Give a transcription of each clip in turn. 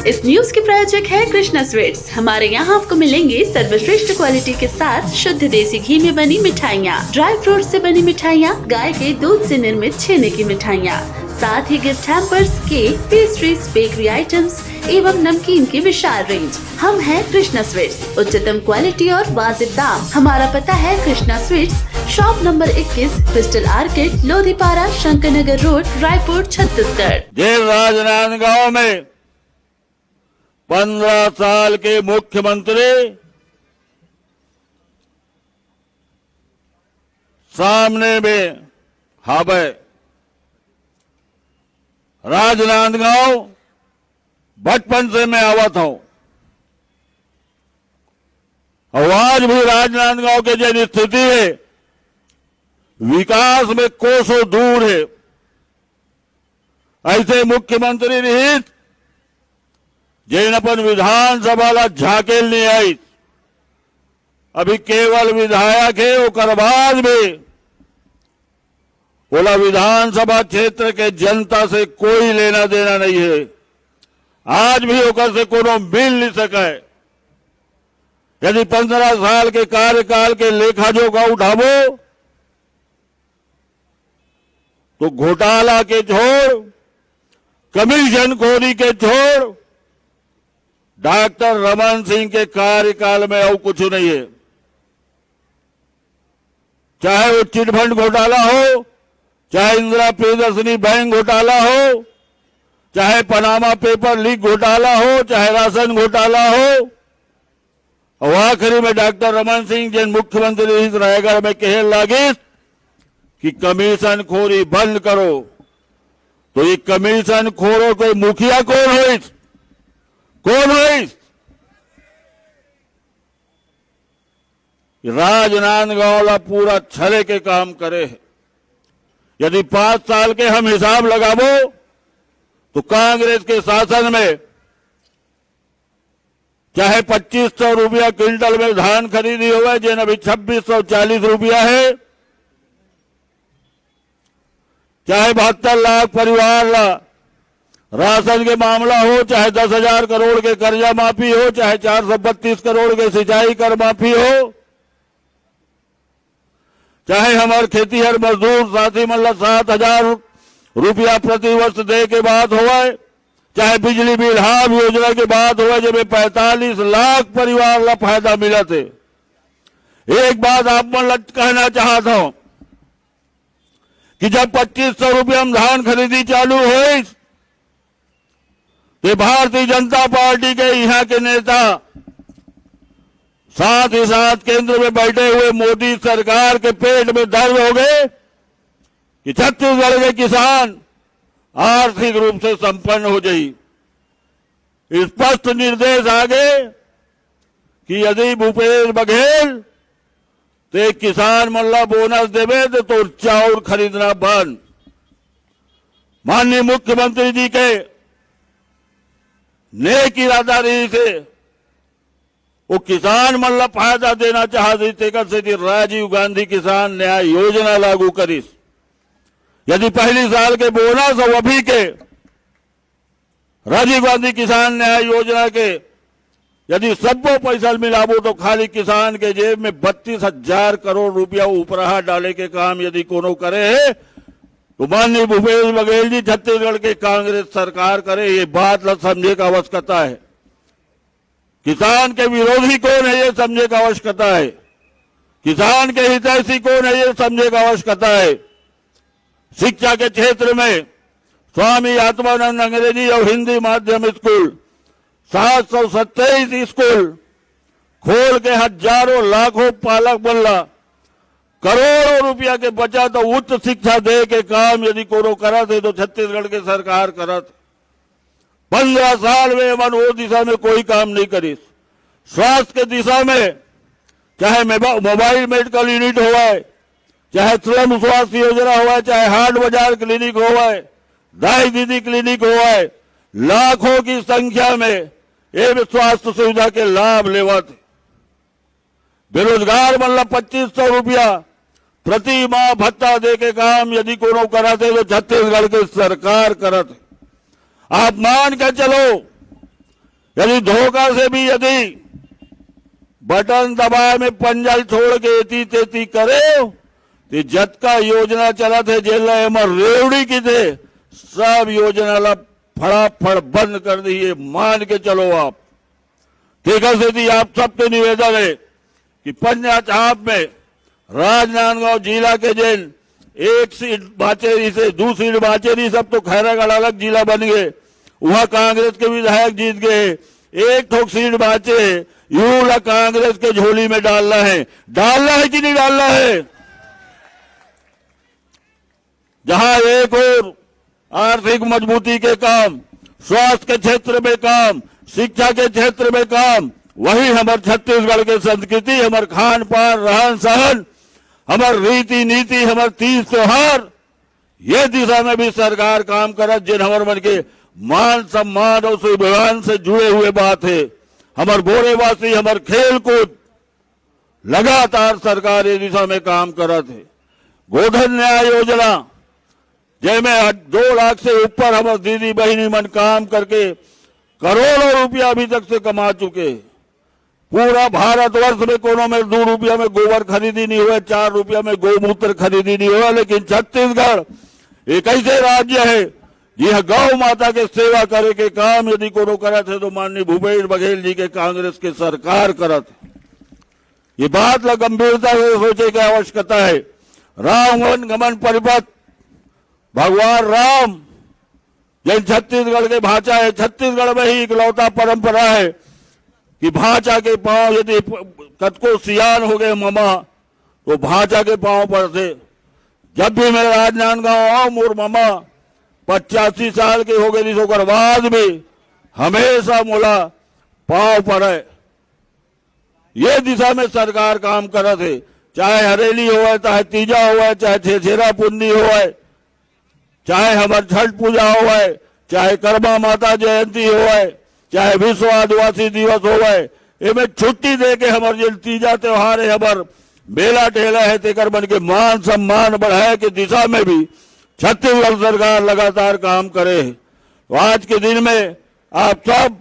इस न्यूज के प्रायोजक है कृष्णा स्वीट्स। हमारे यहाँ आपको मिलेंगे सर्वश्रेष्ठ क्वालिटी के साथ शुद्ध देसी घी में बनी मिठाइयाँ, ड्राई फ्रूट से बनी मिठाइयाँ, गाय के दूध से निर्मित छेने की मिठाइयाँ, साथ ही gift hampers, cake, pastries, bakery items एवं नमकीन की विशाल रेंज। हम हैं कृष्णा स्वीट्स, उच्चतम क्वालिटी और वाजिब दाम। हमारा पता है Krishna sweets, shop number 21, crystal orchid, Lodhipara, Shankar Nagar road, Raipur, Chhattisgarh. Jail Rajnandgaon में 15 साल के मुख्यमंत्री सामने में हावे राजनांदगांव बचपन से मैं आवत हूं और आज भी राजनांदगांव के जो स्थिति है विकास में कोसों दूर है। ऐसे मुख्यमंत्री रहित जिन अपन विधानसभा ला झाकेल नहीं आई, अभी केवल विधायक है, ओकर बाद भी बोला विधानसभा क्षेत्र के जनता से कोई लेना देना नहीं है। आज भी ओकर से कोनो मिल नहीं सके। यदि 15 साल के कार्यकाल के लेखा जोखा उठावो तो घोटाला के छोड़, कमीशन खोरी के छोड़ डॉक्टर रमन सिंह के कार्यकाल में और कुछ नहीं है। चाहे वो चिटफंड घोटाला हो, चाहे इंदिरा प्रियदर्शनी बैंक घोटाला हो, चाहे पनामा पेपर लीक घोटाला हो, चाहे राशन घोटाला हो, और आखिरी में डॉक्टर रमन सिंह जिन मुख्यमंत्री रायगढ़ में कहे लगे कि कमीशन खोरी बंद करो, तो ये कमीशन खोरों के मुखिया कौन हुई? कौन हुई? राजनांदगांव ला पूरा छले के काम करे है। यदि 5 साल के हम हिसाब लगावो तो कांग्रेस के शासन में चाहे 2500 रुपया क्विंटल में धान खरीदी हुआ, जिन अभी 2640 रुपया है, चाहे 72 लाख परिवार ला राशन के मामला हो, चाहे 10,000 करोड़ के कर्जा माफी हो, चाहे 432 करोड़ के सिंचाई कर माफी हो, चाहे हमारे खेतीहर मजदूर साथी मतलब 7,000 रुपया प्रति वर्ष दे के बात हुआ, चाहे बिजली बिल हाफ योजना की बात हुआ, जब 45 लाख परिवार ला फायदा मिला थे। एक बात आप मन कहना चाहता हूं कि जब 2500 रुपया में धान खरीदी चालू हुई तो भारतीय जनता पार्टी के यहाँ के नेता साथ ही साथ केंद्र में बैठे हुए मोदी सरकार के पेट में दर्द हो गए कि छत्तीसगढ़ के किसान आर्थिक रूप से संपन्न हो जाए। स्पष्ट निर्देश आ गए कि यदि भूपेश बघेल तो किसान मल्ला बोनस देवे तो चाउर खरीदना बंद। माननीय मुख्यमंत्री जी के नेक इरादा रही से वो किसान मल्ला फायदा देना चाहते थे। राजीव गांधी किसान न्याय योजना लागू करी। यदि पहली साल के बोनस और अभी के राजीव गांधी किसान न्याय योजना के यदि सबको पैसा मिलाबो तो खाली किसान के जेब में 32,000 करोड़ रुपया उपराहा डाले के काम यदि कोनो करे है तो माननीय भूपेश बघेल जी छत्तीसगढ़ के कांग्रेस सरकार करे। ये बात ल समझे का आवश्यकता है। किसान के विरोधी कौन है ये समझे का आवश्यकता है। किसान के हितैषी कौन है ये समझे का आवश्यकता है। शिक्षा के क्षेत्र में स्वामी आत्मानंद अंग्रेजी और हिंदी माध्यम स्कूल 727 स्कूल खोल के हजारों लाखों पालक बल्ला करोड़ों रुपया के बचा तो उच्च शिक्षा दे के काम यदि कोनो करत है तो छत्तीसगढ़ के सरकार करत। 15 साल में मन वो दिशा में कोई काम नहीं करी। स्वास्थ्य के दिशा में चाहे मोबाइल मेडिकल यूनिट हुआ है, चाहे श्रम स्वास्थ्य योजना हुआ है, चाहे हाट बाजार क्लिनिक हुआ है, दाई दीदी क्लिनिक हुआ है, लाखों की संख्या में ये स्वास्थ्य सुविधा के लाभ लेवत। बेरोजगार मतलब 2500 रुपया प्रति माह भत्ता दे के काम यदि कोनो कराते तो छत्तीसगढ़ की सरकार करत। आप मान के चलो यदि धोखा से भी यदि बटन दबाए में पंजल छोड़ के एती तेती करे तो झटका योजना चला थे जेल रेवड़ी की थे सब योजना ला फटाफट बंद कर दी। ये मान के चलो आप। ठीक है, आप सबके निवेदन है कि पंजाब में राजनांदगांव जिला के जेल एक सीट बाचेरी से दूसरी सीट बाचेरी, सब तो खैरागढ़ अलग जिला बन गए, वहां कांग्रेस के विधायक जीत गए। एक ठोक सीट बाचे यूला कांग्रेस के झोली में डालना है कि नहीं डालना है। जहां एक और आर्थिक मजबूती के काम, स्वास्थ्य के क्षेत्र में काम, शिक्षा के क्षेत्र में काम, वही हमारे छत्तीसगढ़ के संस्कृति, हमारे खान पान, रहन सहन, हमारे रीति नीति, हमारे तीज त्योहार, ये दिशा में भी सरकार काम करत। जिन हमारे मन के मान सम्मान और स्वाभिमान से जुड़े हुए बात है। हमारे बोरेवासी, हमारे खेल कूद, लगातार सरकार ये दिशा में काम करत है। गोधन न्याय योजना जिसमें 2 लाख से ऊपर हमारे दीदी बहनी मन काम करके करोड़ों रुपया अभी तक से कमा चुके। पूरा भारतवर्ष में कोनो में 2 रुपया में गोबर खरीदी नहीं हुआ, 4 रुपया में गोमूत्र खरीदी नहीं हुआ, लेकिन छत्तीसगढ़ एक ऐसे राज्य है यह गौ माता के सेवा करे के काम यदि कोनो करत है तो माननीय भूपेश बघेल जी के कांग्रेस के सरकार करत है। ये बात ला गंभीरता से सोचे की आवश्यकता है। राम गमन परिपथ भगवान राम जैन छत्तीसगढ़ के भाषा है। छत्तीसगढ़ में ही इकलौता परंपरा है कि भाषा के पांव यदि कतको सियान हो गए मामा तो भाषा के पांव पड़ते। जब भी मैं राजनांदगांव आऊं मोर मामा 85 साल के हो गए होकर बाद भी हमेशा मोला पांव पड़े। ये दिशा में सरकार काम करत है। चाहे हरेली हो, चाहे तीजा हो, चाहे छेछेरा पुन्नी हो, चाहे हमारे छठ पूजा हो, चाहे कर्मा माता जयंती हो, चाहे विश्व आदिवासी दिवस हो, इनमें छुट्टी दे के हमारे जो तीजा त्योहार है, हमार मेला टेला है, तेकर बन के मान सम्मान बढ़ाए के दिशा में भी छत्तीसगढ़ सरकार लगातार काम करे। तो आज के दिन में आप सब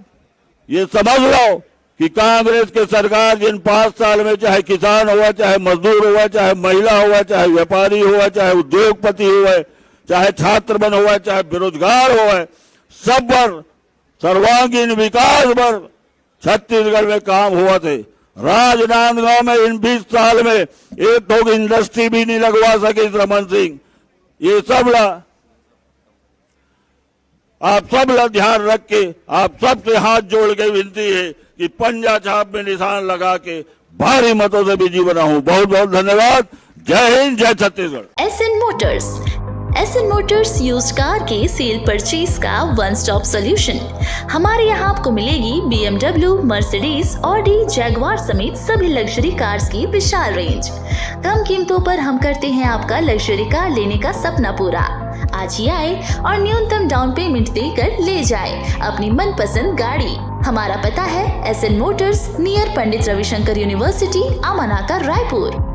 ये समझ लो कि कांग्रेस के सरकार जिन 5 साल में चाहे किसान हुआ, चाहे मजदूर हुआ, चाहे महिला हुआ, चाहे व्यापारी हुआ, चाहे उद्योगपति हुआ, चाहे छात्र बन हुआ, चाहे बेरोजगार हुआ, सब पर सर्वांगीण विकास पर छत्तीसगढ़ में काम हुआ थे। राजनांदगांव में इन 20 साल में एक तो इंडस्ट्री भी नहीं लगवा सके रमन सिंह। ये सब ला आप सब ला ध्यान रख के आप सबसे हाथ जोड़ के विनती है कि पंजा छाप में निशान लगा के भारी मतों से विजयी बनाऊं। बहुत बहुत धन्यवाद। जय हिंद, जय Chhattisgarh. SN motors used car के सेल परचेज का वन स्टॉप सॉल्यूशन। हमारे यहाँ आपको मिलेगी BMW, मर्सिडीज, ऑडी, जैगवार समेत सभी लग्जरी कार्स की विशाल रेंज। कम कीमतों पर हम करते हैं आपका लग्जरी कार लेने का सपना पूरा। आज ही आए और न्यूनतम डाउन पेमेंट देकर ले जाए अपनी मनपसंद गाड़ी। हमारा पता है SN Motors, near Pandit Ravishankar university, अमानाका, Raipur.